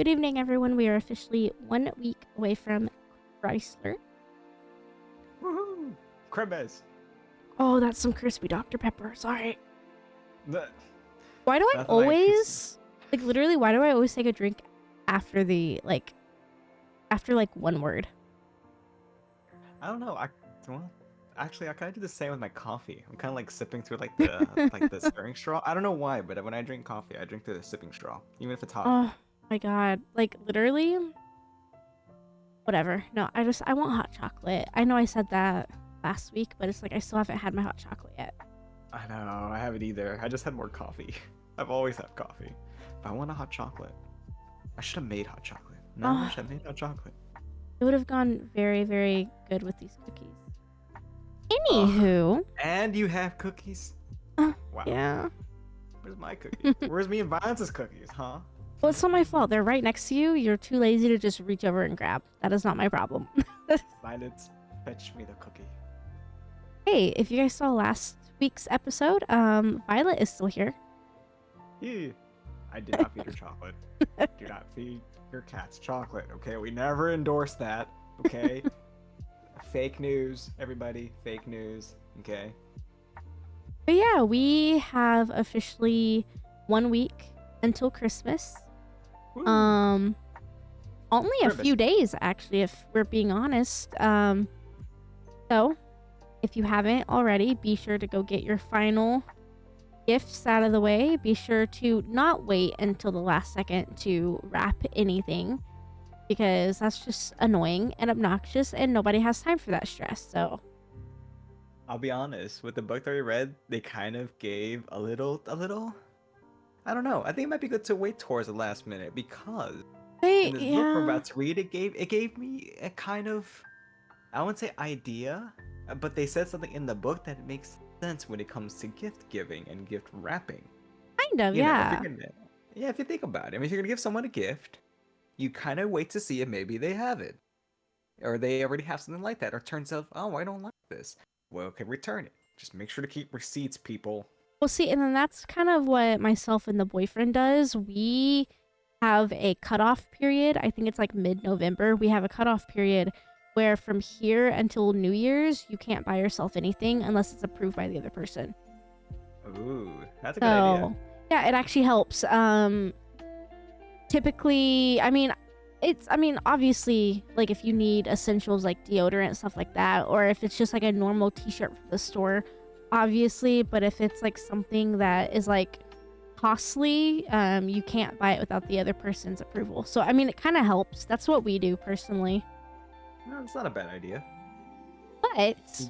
Good evening, everyone. We are officially 1 week away from Chrysler. Woohoo! Crembes. Oh, that's some crispy Dr. Pepper. Sorry. The, Why do I nothing like always, literally, why do I always take a drink after after one word? I don't know. Actually, I kind of do the same with my coffee. I'm kind of like sipping through the stirring straw. I don't know why, but when I drink coffee, I drink through the sipping straw, even if it's hot. Oh my God. Literally, whatever. No, I want hot chocolate. I know I said that last week, but it's like I still haven't had my hot chocolate yet. I know. I haven't either. I just had more coffee. I've always had coffee, but I want a hot chocolate. I should have made hot chocolate. No, I wish I made hot chocolate. It would have gone very, very good with these cookies. Anywho. And you have cookies? Wow. Wow. Yeah. Where's my cookies? Where's me and Vance's cookies, huh? Well, it's not my fault. They're right next to you. You're too lazy to just reach over and grab. That is not my problem. Silence, fetch me the cookie. Hey, if you guys saw last week's episode, Violet is still here. Yeah. I did not feed her chocolate. Do not feed your cats chocolate, okay? We never endorse that, okay? Fake news, everybody. Fake news, okay? But yeah, we have officially 1 week until Christmas. Woo. Only a Christmas. few days, actually, if we're being honest. So, if you haven't already, be sure to go get your final gifts out of the way. Be sure to not wait until the last second to wrap anything, because that's just annoying and obnoxious and nobody has time for that stress. So I'll be honest, with the book that we read, they kind of gave a little, I don't know. I think it might be good to wait towards the last minute, because in this book we're about to read, it gave me a kind of, I wouldn't say idea, but they said something in the book that makes sense when it comes to gift giving and gift wrapping. kind of, You know, yeah. if you think about it, I mean, if you're gonna give someone a gift, you kind of wait to see if maybe they have it, or they already have something like that, or it turns out, oh, I don't like this. Well, okay, return it. Just make sure to keep receipts, people. Well, see, and then that's kind of what myself and the boyfriend does. We have a cutoff period. I think it's like mid-November. We have a cutoff period where from here until New Year's, you can't buy yourself anything unless it's approved by the other person. Ooh, that's a good idea. Yeah, it actually helps. Typically, obviously, like if you need essentials like deodorant, stuff like that, or if it's just like a normal t-shirt from the store, obviously, but if it's like something that is like costly, you can't buy it without the other person's approval. So, I mean, it kind of helps. That's what we do personally. No, it's not a bad idea. But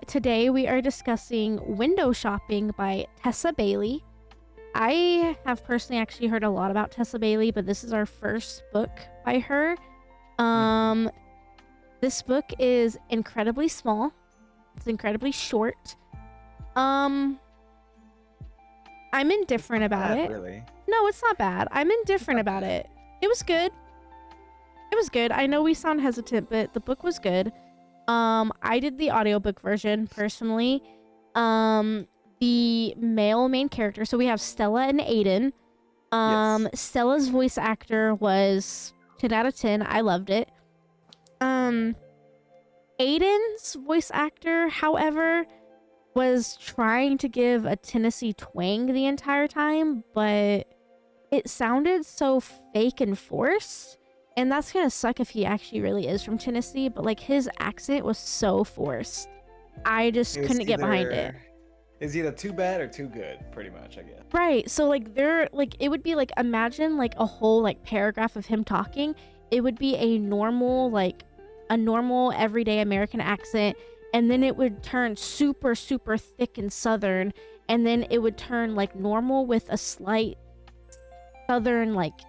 today we are discussing Window Shopping by Tessa Bailey. I have personally actually heard a lot about Tessa Bailey, but this is our first book by her. This book is incredibly small. It's incredibly short. I'm indifferent about it. Really? No, it's not bad. I'm indifferent about it. It was good. It was good. I know we sound hesitant, but the book was good. I did the audiobook version personally. The male main character, so we have Stella and Aiden. Yes. Stella's voice actor was 10 out of 10. I loved it. Aiden's voice actor, however, was trying to give a Tennessee twang the entire time, but it sounded so fake and forced. And that's gonna suck if he actually really is from Tennessee, but like his accent was so forced. I just couldn't get behind it. It's either too bad or too good, pretty much, I guess. Right. So like it would be like, imagine like a whole like paragraph of him talking. It would be a normal everyday American accent, and then it would turn super, super thick and southern, and then it would turn like normal with a slight southern like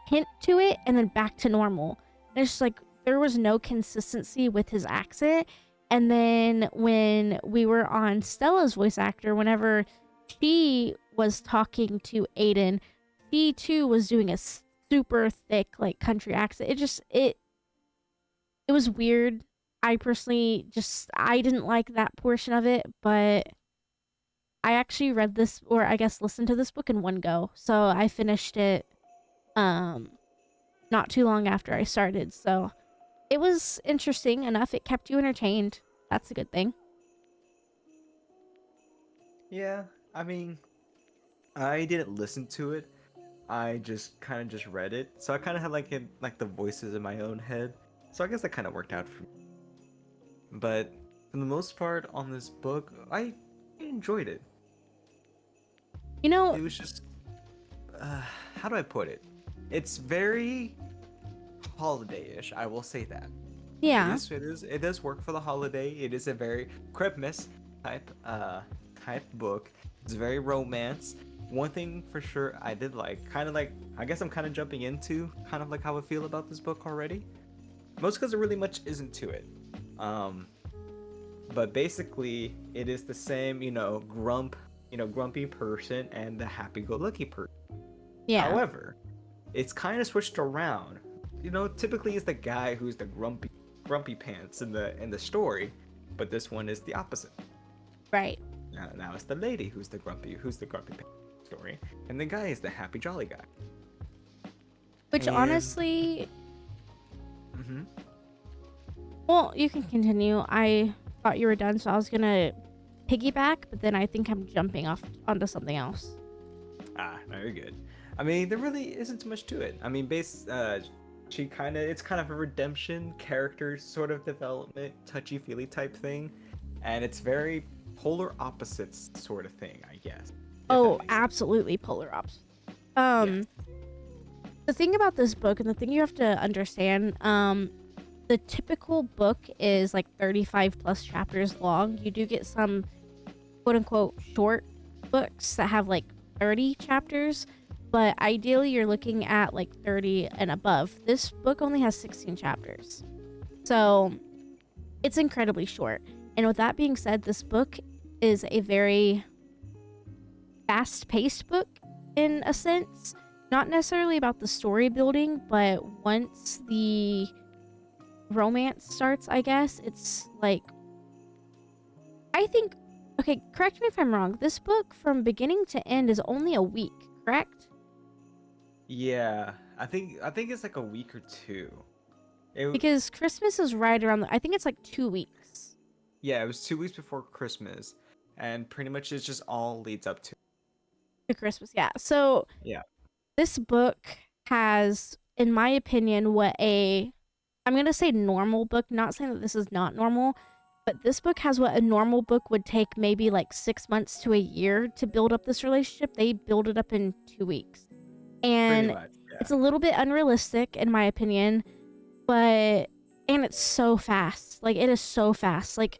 hint to it, and then back to normal. And it's just like there was no consistency with his accent. And then when we were on Stella's voice actor, whenever she was talking to Aiden, she too was doing a super thick like country accent. It was weird. I personally I didn't like that portion of it, but I actually read this, or I guess listened to this book in one go. So I finished it um not too long after I started. So it was interesting enough. It kept you entertained. That's a good thing. Yeah, I mean, I didn't listen to it. I just kind of just read it, so I kind of had like the voices in my own head. So I guess that kind of worked out for me. But for the most part, on this book, I enjoyed it. You know, It was just, uh, how do I put it? It's very holiday-ish. I will say that. It yeah. is. It is. It does work for the holiday. It is a very Christmas type type book. It's very romance. One thing for sure I did like, kind of like, I guess I'm kind of jumping into kind of like how I feel about this book already. Most because there really much isn't to it. Um, but basically it is the same, grumpy person and the happy-go-lucky person. Yeah. However, it's kind of switched around. Typically it's the guy who's the grumpy pants in the story, but this one is the opposite. Right. Now it's the lady who's the grumpy pants story, and the guy is the happy jolly guy. Which And honestly, hmm well, you can continue. I thought you were done, so I was gonna piggyback, but then I think I'm jumping off onto something else. very good. I mean, there really isn't too much to it. I mean, it's kind of a redemption character sort of development, touchy-feely type thing, and it's very polar opposites sort of thing, I guess. If that Oh, makes sense. absolutely polar opposite. Yes. The thing about this book and the thing you have to understand, the typical book is like 35 plus chapters long. You do get some quote unquote short books that have like 30 chapters, but ideally you're looking at like 30 and above. This book only has 16 chapters. So it's incredibly short. And with that being said, this book is a very fast paced book in a sense. Not necessarily about the story building, but once the romance starts, I guess, it's like, I think, okay, correct me if I'm wrong. This book from beginning to end is only a week, correct? Yeah, I think it's like a week or two. It Because Christmas is right around I think it's like 2 weeks Yeah, it was 2 weeks before Christmas, and pretty much it just all leads up to. to Christmas. Yeah. So Yeah. this book has, in my opinion, I'm going to say normal book, not saying that this is not normal, but this book has what a normal book would take maybe like 6 months to a year to build up this relationship. They build it up in 2 weeks. Pretty And much. Yeah. it's a little bit unrealistic, in my opinion, and it's so fast. Like, it is so fast. Like,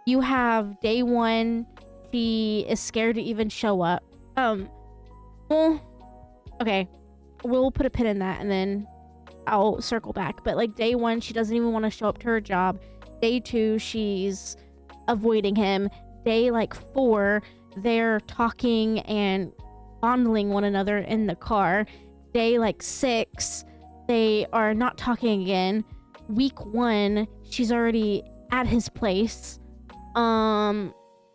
you have day one, she is scared to even show up. Well, okay, we'll put a pin in that and then I'll circle back. But like day one, she doesn't even want to show up to her job. Day two, she's avoiding him. Day like 4, they're talking and fondling one another in the car. Day like 6, they are not talking again. Week 1, she's already at his place.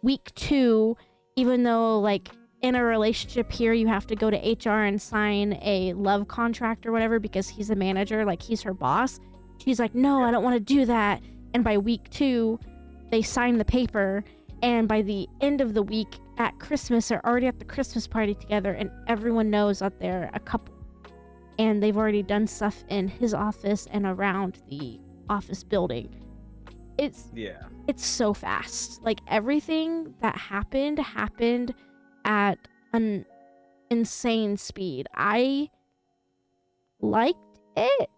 Week 2, even though like in a relationship here you have to go to HR and sign a love contract or whatever because he's a manager, like he's her boss. She's like, no, I don't want to do that. And by week 2, they sign the paper, and by the end of the week at Christmas, they're already at the Christmas party together, and everyone knows that they're a couple. And they've already done stuff in his office and around the office building. It's so fast. Like, everything that happened at an insane speed. I liked it.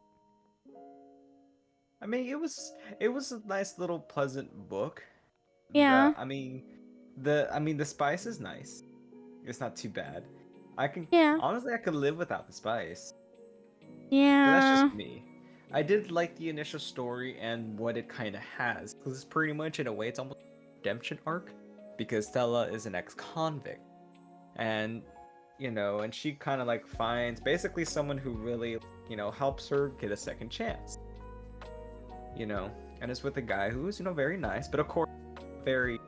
I mean, it was a nice little pleasant book. Yeah. The spice is nice. It's not too bad. Yeah. Honestly, I could live without the spice. But that's Yeah. just me. I did like the initial story and what it kind of has, because it's pretty much, in a way, it's almost a redemption arc, because Stella is an ex-convict, and and she kind of like finds basically someone who really helps her get a second chance. And it's with a guy who's very nice, but of course very,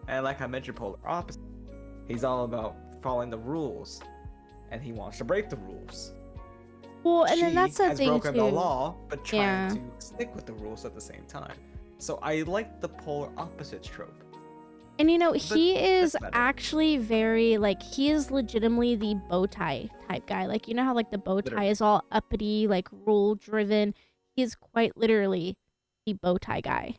and like I mentioned, polar opposite. He's all about following the rules, and he wants to break the rules. Well, and then She that's the has thing broken the too. law, but trying Yeah. to stick with the rules at the same time. So I like the polar opposites trope, And but he is that's about it. actually very like he is legitimately the bow tie type guy. Like how like the bow tie Literally. is all uppity, like rule driven. He is quite literally the bow tie guy.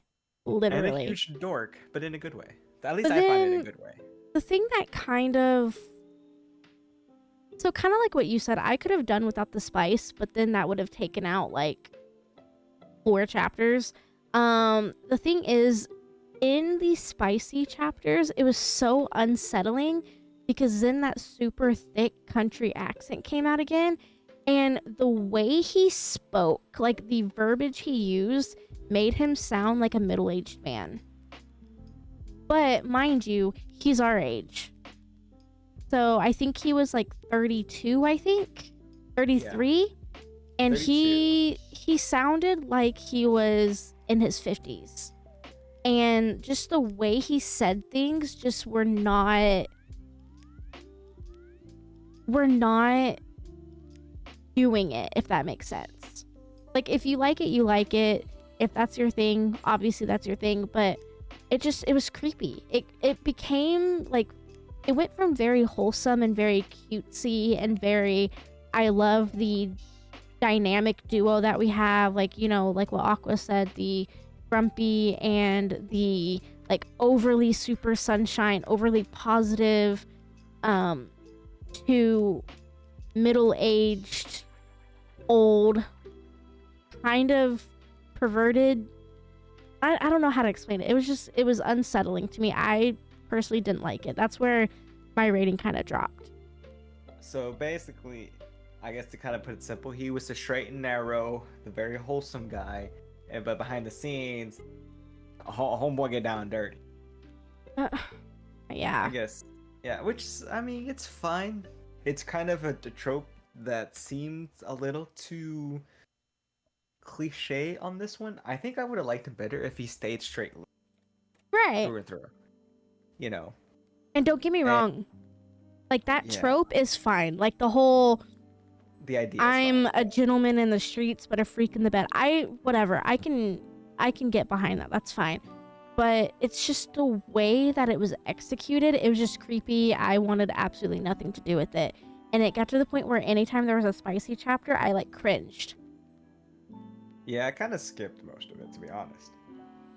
And a Literally. huge dork, but in a good way. At least But I find it a then good way. the thing that kind of like what you said, I could have done without the spice, but then that would have taken out like 4 chapters. The thing is, in the spicy chapters, it was so unsettling because then that super thick country accent came out again, and the way he spoke, like the verbiage he used, made him sound like a middle-aged man. But mind you, he's our age. So I think he was like 32, I think. Yeah, 33. And 32. he sounded like he was in his 50s. And just the way he said things just were not doing it, if that makes sense. Like if you like it, you like it. If that's your thing, obviously that's your thing, but it was creepy. It became like it went from very wholesome and very cutesy and very I love the dynamic duo that we have, like like what Aqua said, the grumpy and the like overly super sunshine, overly positive, to middle-aged, old, kind of perverted. I don't know how to explain it. It was unsettling to me. I personally didn't like it. That's where my rating kind of dropped. So basically, I guess to kind of put it simple, he was the straight and narrow, the very wholesome guy, but behind the scenes, a homeboy get down and dirty. Yeah. I guess, yeah. Which I mean, it's fine. It's kind of a trope that seems a little too cliche on this one. I think I would have liked it better if he stayed straight Right. through and through. You know. And don't get me And, wrong. Like that yeah, trope is fine. Like the whole the idea is I'm fine. a gentleman in the streets but a freak in the bed. Whatever. I can get behind that. That's fine. But it's just the way that it was executed. It was just creepy. I wanted absolutely nothing to do with it. And it got to the point where anytime there was a spicy chapter, I like cringed. Yeah, I kind of skipped most of it, to be honest.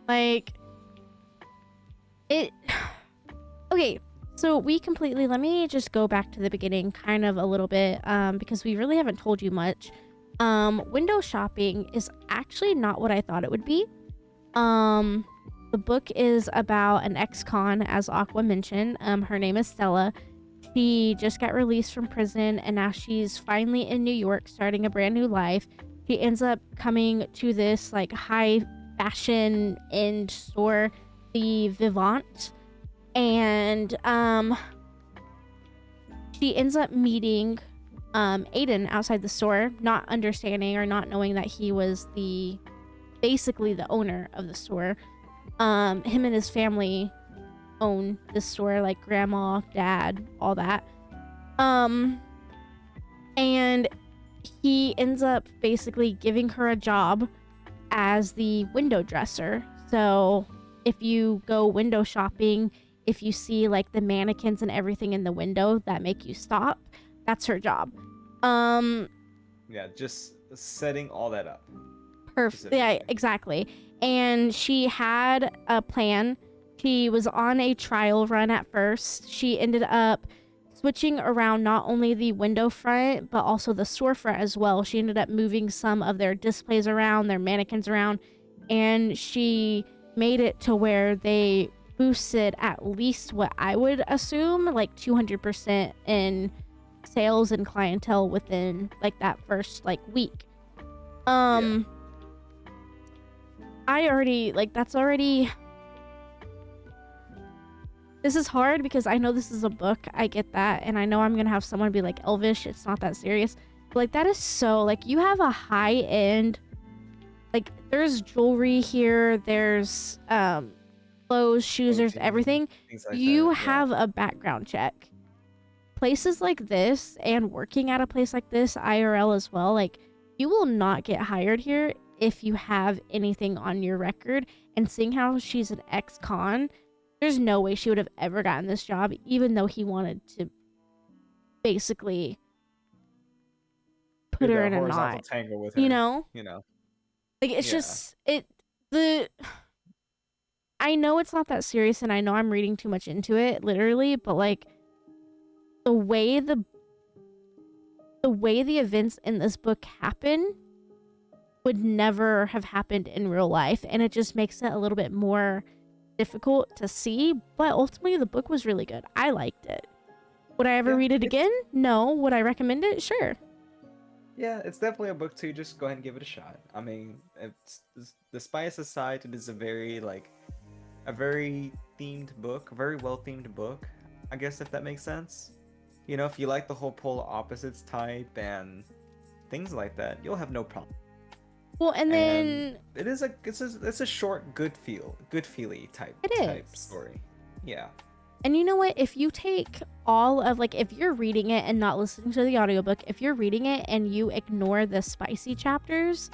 Like it Okay, so let me just go back to the beginning kind of a little bit, because we really haven't told you much. Window shopping is actually not what I thought it would be. The book is about an ex-con, as Aqua mentioned. Her name is Stella. She just got released from prison, and now she's finally in New York, starting a brand new life. She ends up coming to this like high fashion end store, the Vivant, and she ends up meeting Aiden outside the store, not understanding or not knowing that he was basically the owner of the store. Him and his family own this store, like grandma, dad, all that. And he ends up basically giving her a job as the window dresser. So if you go window shopping, if you see like the mannequins and everything in the window that make you stop, that's her job. Yeah, just setting all that up. Perfect. Yeah, exactly. And she had a plan. She was on a trial run at first. She ended up switching around not only the window front, but also the storefront as well. She ended up moving some of their displays around, their mannequins around, and she made it to where they boosted at least what I would assume like 200% in sales and clientele within like that first like week. Yeah. I already like that's already this is hard because I know this is a book. I get that, and I know I'm gonna have someone be like, Elvish, it's not that serious. But like that is so like you have a high end, like there's jewelry here, there's clothes, shoes, there's everything. Things like You that, have a background check. places like this and working at a place like this, IRL as well, like, you will not get hired here if you have anything on your record. And seeing how she's an ex-con, there's no way she would have ever gotten this job, even though he wanted to basically put Do her the in a horizontal knot. tangle with You her, know? you know. Like, it's Yeah. just, I know it's not that serious, and I know I'm reading too much into it, literally, but, like, the way the events in this book happen would never have happened in real life, and it just makes it a little bit more difficult to see, but ultimately the book was really good. I liked it. Would I ever Yeah, read it it's again? No. Would I recommend it? Sure. yeah, it's definitely a book to just go ahead and give it a shot. I mean, the spice aside, it is a very themed book, a very well themed book. I guess if that makes sense. You know, if you like the whole polar opposites type and things like that, you'll have no problem. Well, and And then it's a short, good feely type it is. story. Yeah. And you know what? If you take all of, like, if you're reading it and not listening to the audiobook, if you're reading it and you ignore the spicy chapters,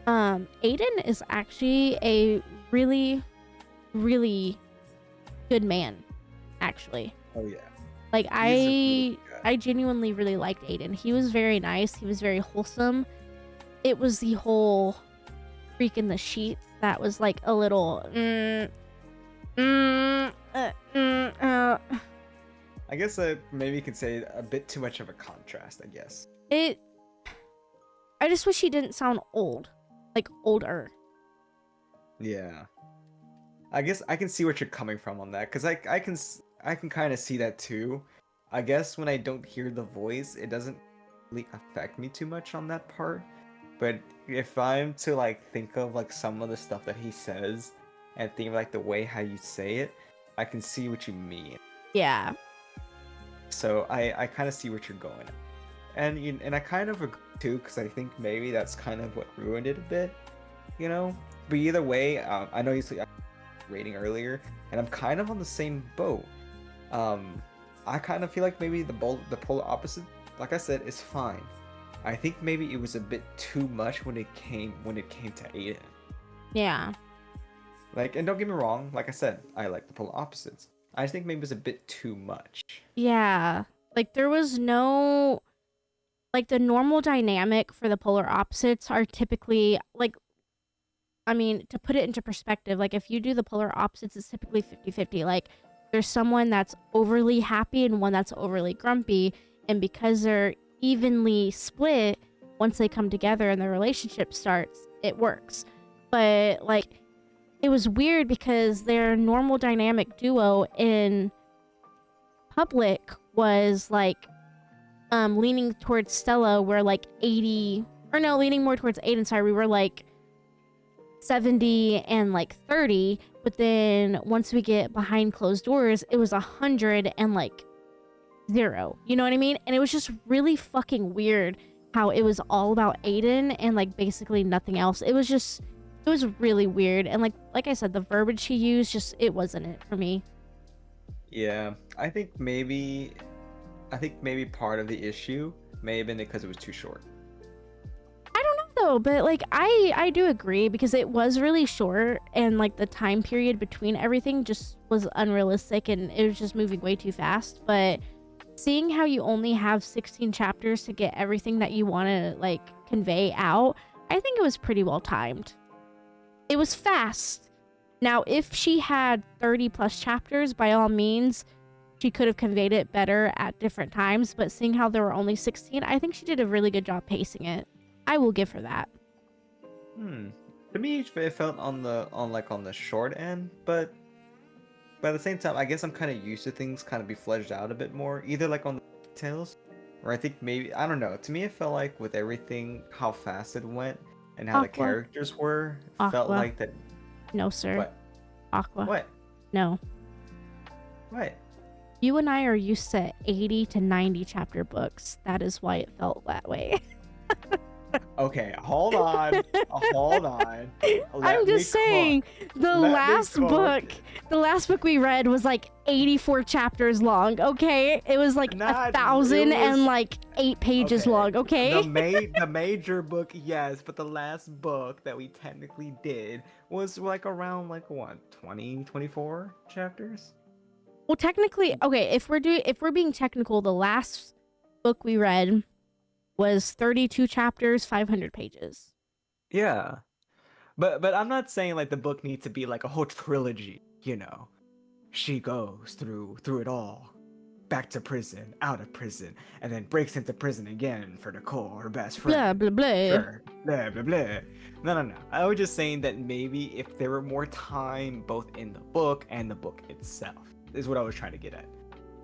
Aiden is actually a really, really good man, actually. Oh yeah. Like, He's a really good guy. I genuinely really liked Aiden. He was very nice. He was very wholesome. It was the whole freak in the sheets that was like a little I guess maybe you could say a bit too much of a contrast, I guess. I just wish he didn't sound old. Like, older. Yeah. I guess I can see what you're coming from on that, because I can kind of see that too. I guess when I don't hear the voice, it doesn't really affect me too much on that part. But if I'm to like think of like some of the stuff that he says and think of like the way how you say it, I can see what you mean. Yeah. So I kind of see what you're going at. And I kind of agree too, because I think maybe that's kind of what ruined it a bit, you know? But either way, I know you said rating earlier, and I'm kind of on the same boat. I kind of feel like maybe the polar opposite, like I said, is fine. I think maybe it was a bit too much when it came to Aiden. Yeah. Like, and don't get me wrong, like I said, I like the polar opposites. I just think maybe it was a bit too much. Yeah. Like, there was no, like, the normal dynamic for the polar opposites are typically, like, I mean, to put it into perspective, like, if you do the polar opposites, it's typically 50-50. Like, there's someone that's overly happy and one that's overly grumpy, and because they're evenly split, once they come together and the relationship starts, it works. But, like, it was weird because their normal dynamic duo in public was, like, leaning towards Stella, where, like, leaning more towards Aiden, sorry, we were, like, 70 and, like, 30, but then once we get behind closed doors, it was 100 and, like, 0. You know what I mean? And it was just really fucking weird how it was all about Aiden and, like, basically nothing else. It was really weird. And like I said, the verbiage he used, just, it wasn't it for me. Yeah, I think maybe part of the issue may have been because it was too short. I don't know though, but, like, I do agree, because it was really short, and, like, the time period between everything just was unrealistic, and it was just moving way too fast. But seeing how you only have 16 chapters to get everything that you want to, like, convey out, I think it was pretty well timed. It was fast. Now, if she had 30 plus chapters, by all means, she could have conveyed it better at different times, but seeing how there were only 16, I think she did a really good job pacing it. I will give her that. To me, it felt on the short end, but at the same time, I guess I'm kind of used to things kind of be fleshed out a bit more, either like on the details, or I think maybe, I don't know. To me, it felt like with everything, how fast it went and how the Aqua. characters were, felt Aqua. like that. No, sir. What? Aqua. What? No. What? You and I are used to 80 to 90 chapter books. That is why it felt that way. Okay, hold on. Hold on. I'm Let me just saying, Let me cook. the last book we read was like 84 chapters long. Okay, it was like Not it 1,000 and was like 8 pages okay. long. Okay. The major book, yes, but the last book that we technically did was like around like what, 20, 24 chapters? Well, technically, okay, if we're being technical, the last book we read was 32 chapters, 500 pages. Yeah. But I'm not saying like the book needs to be like a whole trilogy, you know. She goes through it all. Back to prison, out of prison, and then breaks into prison again for Nicole, her best Blah friend. blah blah. Sure. Blah blah blah. No. I was just saying that maybe if there were more time both in the book and the book itself, is what I was trying to get at.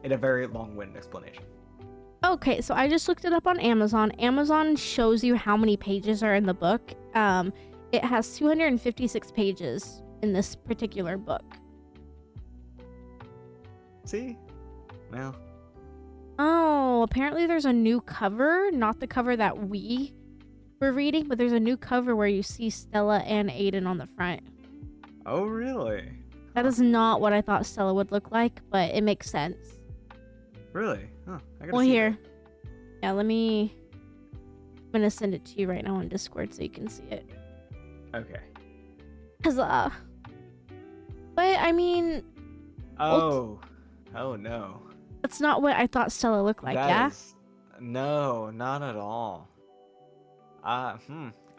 In a very long-winded explanation. Okay, so I just looked it up on Amazon. Amazon shows you how many pages are in the book. It has 256 pages in this particular book. See? Well. Oh, apparently there's a new cover, not the cover that we were reading, but there's a new cover where you see Stella and Aiden on the front. Oh, really? That is not what I thought Stella would look like, but it makes sense. Really? Huh. I gotta Well, see here. that. Yeah, I'm gonna send it to you right now on Discord so you can see it. Okay. Cause, but I mean, Oh. Oh no. that's not what I thought Stella looked like, That yeah? is no, not at all.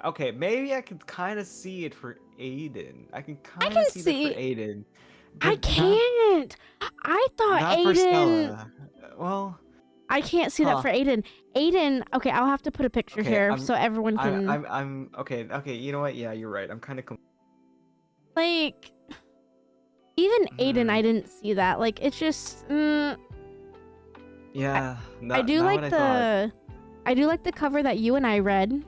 Okay, maybe I can kind of see it for Aiden. I can I kind can of see that for see. Aiden, I but can't. I thought not for Aiden. Stella. Well, I can't see that huh? for Aiden. Aiden. Okay, I'll have to put a picture Okay, here so everyone can I'm okay. Okay, you know what? Yeah, you're right. I'm kind of. like. Even Aiden, Hmm. I didn't see that. Like, it's just. Yeah, I do not like what I thought. I do like the cover that you and I read.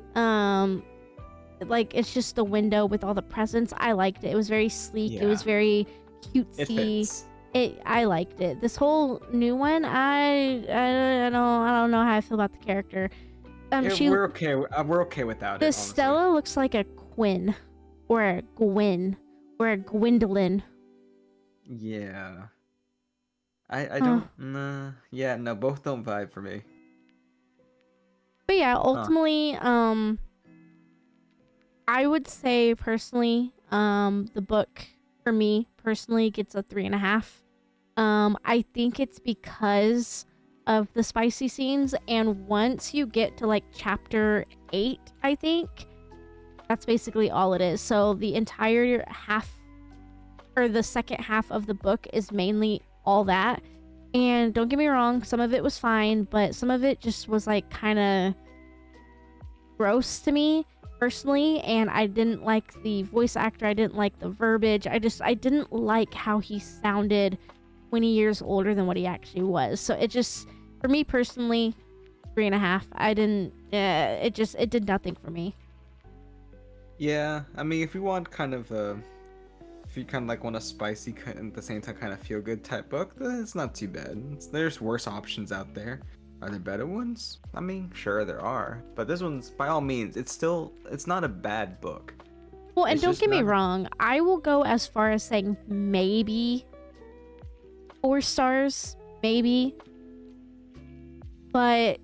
Like it's just the window with all the presents. I liked it. It was very sleek. It was Yeah, very it cutesy. fits. I liked it. This whole new one, I don't know how I feel about the character. She We're okay without it, this honestly. Stella looks like a Quinn or a Gwen or a Gwendolyn. Yeah, I Huh. don't. Nah, yeah, no, both don't vibe for me. But yeah, Huh? ultimately, I would say personally, the book for me personally gets a 3.5. I think it's because of the spicy scenes, and once you get to like chapter 8, I think that's basically all it is. So the entire half or the second half of the book is mainly all that. And don't get me wrong, some of it was fine, but some of it just was like kind of gross to me personally, and I didn't like the voice actor. I didn't like the verbiage. I didn't like how he sounded 20 years older than what he actually was. So it just, for me personally, 3.5. I didn't. It did nothing for me. Yeah, I mean, if you want kind of if you kind of like want a spicy and at the same time kind of feel good type book, then it's not too bad. There's worse options out there. Are there better ones? I mean, sure there are, but this one's by all means, it's not a bad book. Well, and It's don't just get me not. wrong. I will go as far as saying maybe 4 stars, maybe. But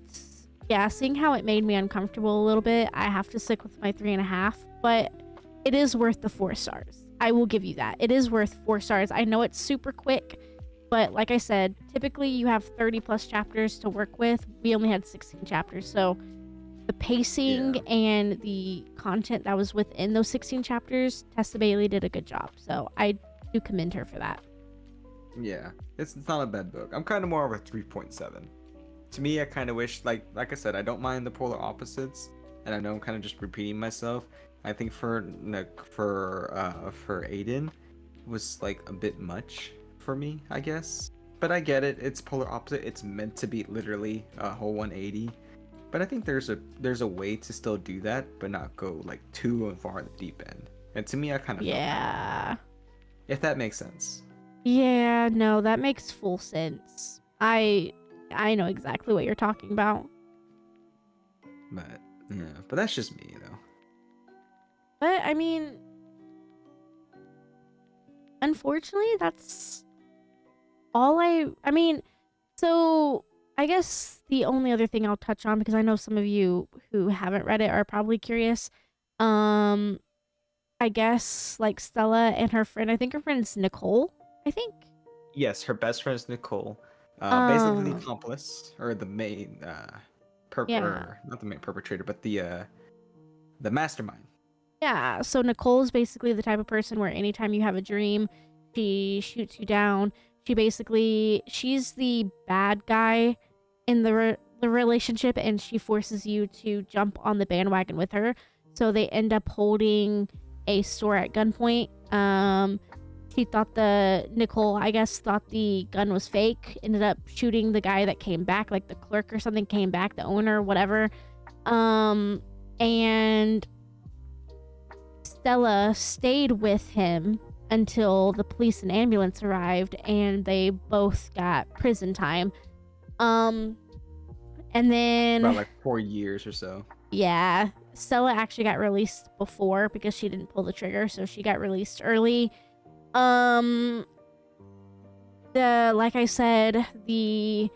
yeah, seeing how it made me uncomfortable a little bit, I have to stick with my 3.5. But it is worth the 4 stars. I will give you that. It is worth 4 stars. I know it's super quick, but like I said, typically you have 30 plus chapters to work with. We only had 16 chapters, so the pacing Yeah. and the content that was within those 16 chapters, Tessa Bailey did a good job. So I do commend her for that. Yeah, it's not a bad book. I'm kind of more of a 3.7. To me, I kind of wish, like I said, I don't mind the polar opposites, and I know I'm kind of just repeating myself. I think for Aiden was like a bit much for me, I guess. But I get it. It's polar opposite. It's meant to be literally a whole 180. But I think there's a way to still do that, but not go like too far in the deep end. And to me, I kind of felt that Yeah. way. If that makes sense. Yeah, no, that makes full sense. I know exactly what you're talking about. But Yeah, but that's just me, But I mean, unfortunately, that's all I mean, so I guess the only other thing I'll touch on, because I know some of you who haven't read it are probably curious. Um, I guess like Stella and her friend, I think her friend's Nicole, I think. Yes, her best friend is Nicole. Basically the Um, accomplice or the main yeah. or not the main perpetrator, but the mastermind. Yeah, so Nicole is basically the type of person where anytime you have a dream, she shoots you down. She's the bad guy in the relationship, and she forces you to jump on the bandwagon with her. So they end up holding a store at gunpoint. She thought Nicole, I guess, thought the gun was fake. Ended up shooting the guy that came back, like the clerk or something came back, the owner, whatever. And Stella stayed with him until the police and ambulance arrived, and they both got prison time. And About then, like 4 years or so. yeah, Stella actually got released before because she didn't pull the trigger, so she got released early. Um, like I said, the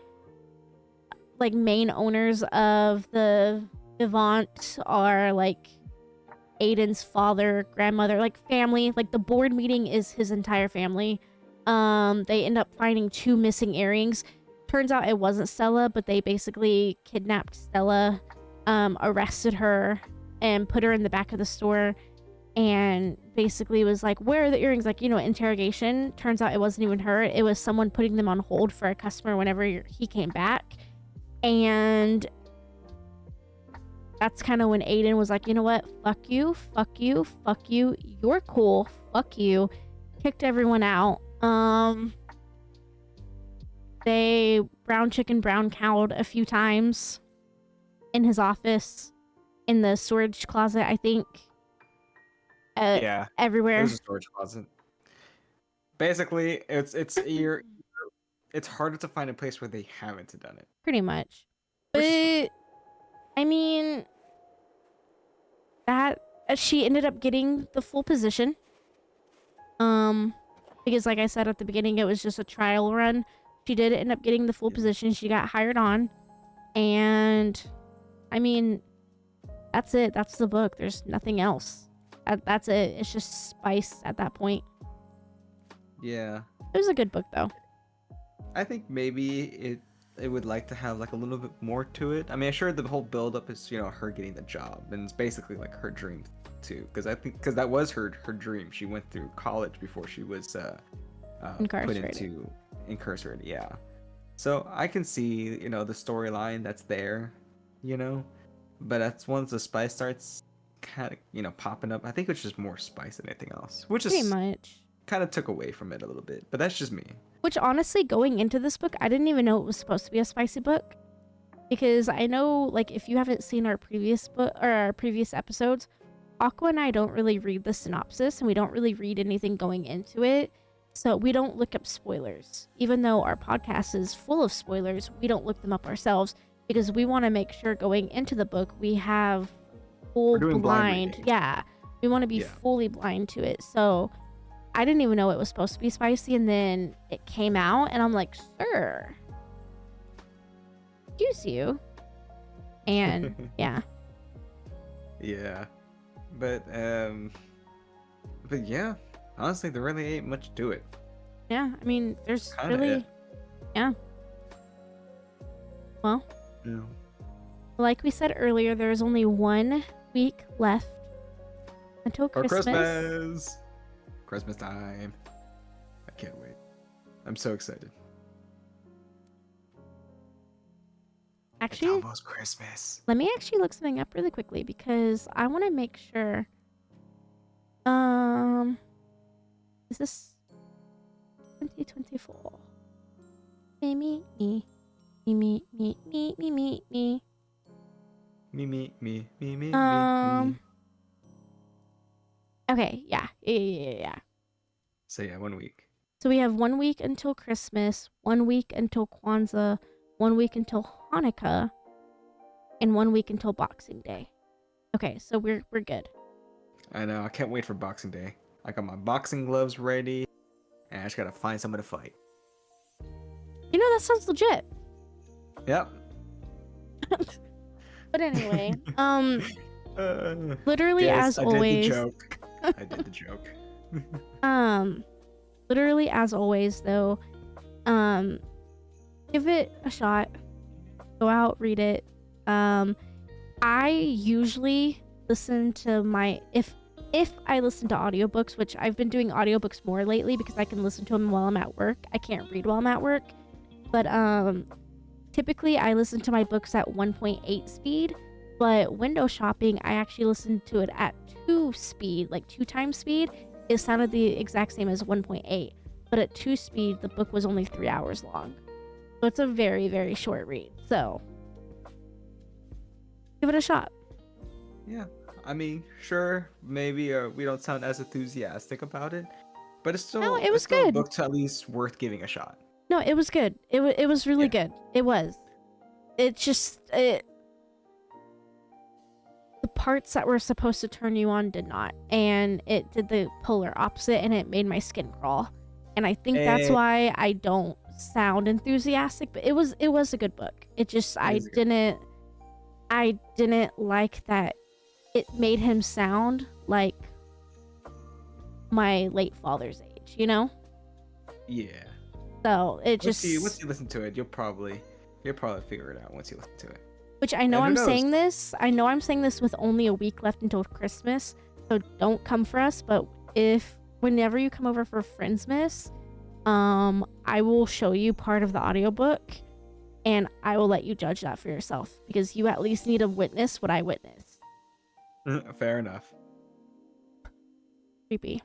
like main owners of the Vivant are like Aiden's father, grandmother, like family. Like the board meeting is his entire family. They end up finding 2 missing earrings. Turns out it wasn't Stella, but they basically kidnapped Stella, arrested her, and put her in the back of the store, and basically was like, "Where are the earrings?" Like, interrogation. Turns out it wasn't even her. It was someone putting them on hold for a customer whenever he came back, and that's kind of when Aiden was like, "You know what? Fuck you, fuck you, fuck you. You're cool. Fuck you." Kicked everyone out. They brown chicken, brown cowed a few times in his office, in the storage closet, I think. Yeah, it Everywhere. was a storage closet. Basically, it's harder to find a place where they haven't done it. Pretty much. Which is fine. But I mean, that she ended up getting the full position. Because like I said at the beginning, it was just a trial run. She did end up getting the full position. She got hired on, and I mean, that's it. That's the book. There's nothing else. That's it. It's just spice at that point. Yeah. It was a good book though. I think maybe it would like to have like a little bit more to it. I mean, I'm sure the whole build up is her getting the job, and it's basically like her dream too. Because that was her dream. She went through college before she was Incarcerated. put into incarcerated. Yeah. So I can see the storyline that's there, but that's once the spice starts kind of popping up. I think it's just more spice than anything else, which Pretty is much. kind of took away from it a little bit. But that's just me. Which honestly, going into this book, I didn't even know it was supposed to be a spicy book. Because I know, like, if you haven't seen our previous book or our previous episodes, Aqua and I don't really read the synopsis, and we don't really read anything going into it. So we don't look up spoilers. Even though our podcast is full of spoilers, we don't look them up ourselves because we want to make sure going into the book we have full blind. Yeah, we want to be fully blind to it. So I didn't even know it was supposed to be spicy, and then it came out, and I'm like, "Sir, excuse you." And yeah. Yeah. But yeah, honestly, there really ain't much to it. Yeah, I mean, there's Kinda really it. Yeah. Well, Yeah. like we said earlier, there's only 1 week left until For Christmas. Christmas time. I can't wait. I'm so excited. It's Actually, almost Christmas. let me actually look something up really quickly because I want to make sure. Is this 2024? Me. Me. Okay, yeah. So yeah, 1 week. So we have 1 week until Christmas, 1 week until Kwanzaa, 1 week until Hanukkah, and 1 week until Boxing Day. Okay, so we're good. I know. I can't wait for Boxing Day. I got my boxing gloves ready, and I just gotta find someone to fight. You know, that sounds legit. Yep. But anyway, literally Yes, as I did the always. joke. I did the joke. Literally as always though, give it a shot. Go out, read it. I usually listen to my if I listen to audiobooks, which I've been doing audiobooks more lately because I can listen to them while I'm at work. I can't read while I'm at work. But typically I listen to my books at 1.8 speed, but window shopping I actually listen to it at 2 speed, like 2 times speed. It sounded the exact same as 1.8, but at 2 speed the book was only 3 hours long. So it's a very, very short read. So give it a shot. Yeah. I mean, sure, maybe we don't sound as enthusiastic about it, but it's still No, it was it's still a good. book to at least worth giving a shot. No, it was good. It was really good. It was. It just the parts that were supposed to turn you on did not, and it did the polar opposite, and it made my skin crawl. And I think that's why I don't sound enthusiastic. But it was a good book. It just I didn't like that it made him sound like my late father's age, you know? Yeah. So it just once you listen to it, you'll probably figure it out once you listen to it. Which I know I'm saying this. I know I'm saying this with only a week left until Christmas, so don't come for us. But whenever you come over for Friendsmas, I will show you part of the audiobook, and I will let you judge that for yourself because you at least need to witness what I witnessed. Fair enough. Creepy.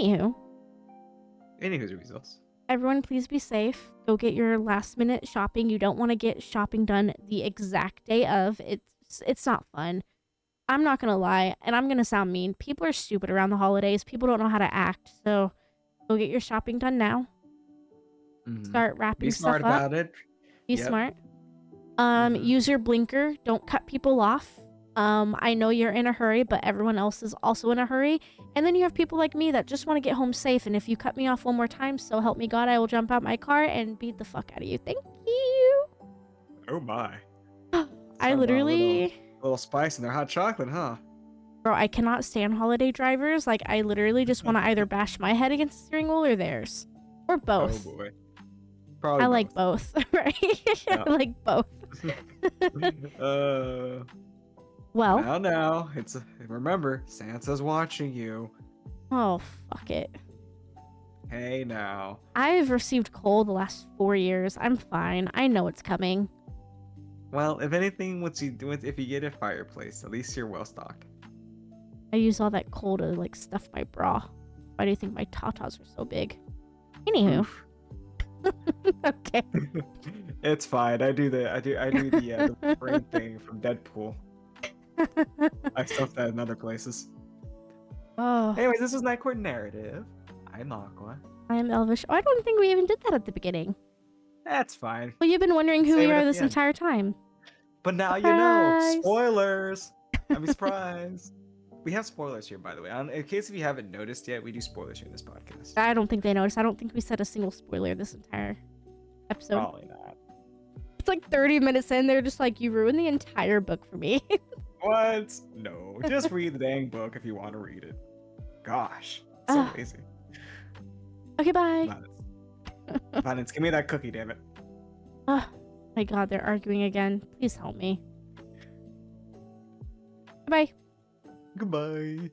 Anywho's results. Everyone, please be safe. Go get your last minute shopping. You don't want to get shopping done the exact day of. It's not fun. I'm not gonna lie, and I'm gonna sound mean. People are stupid around the holidays. People don't know how to act. So go get your shopping done now. Start wrapping stuff up. Be smart about it. Be smart. Use your blinker. Don't cut people off. I know you're in a hurry, but everyone else is also in a hurry. And then you have people like me that just want to get home safe. And if you cut me off one more time, so help me God, I will jump out my car and beat the fuck out of you. Thank you. Oh my. I literally... A little spice in their hot chocolate, huh? Bro, I cannot stand holiday drivers. Like, I literally just want to either bash my head against the steering wheel or theirs. Or both. Oh boy. Probably I like both, right? Yeah. I like both. Well, now remember, Santa's watching you. Oh, fuck it. Hey now. I've received coal the last 4 years. I'm fine. I know it's coming. Well, if anything, if you get a fireplace, at least you're well stocked. I use all that coal to like stuff my bra. Why do you think my tatas are so big? Anywho. Okay. It's fine. I do the brain thing from Deadpool. I stuffed that in other places. Oh. Anyways, this is Night Court Narrative. I'm Aqua. I'm Elvish. Oh, I don't think we even did that at the beginning. That's fine. Well, you've been wondering who we are this entire time. But now you know. Spoilers. I'd be surprised. We have spoilers here, by the way. In case if you haven't noticed yet, we do spoilers here in this podcast. I don't think they noticed. I don't think we said a single spoiler this entire episode. Probably not. It's like 30 minutes in, they're just like, you ruined the entire book for me. What? No, just read the dang book if you want to read it. Gosh, so lazy. Okay, bye. Violence, give me that cookie, damn it. Oh my god, they're arguing again. Please help me. Bye. Goodbye.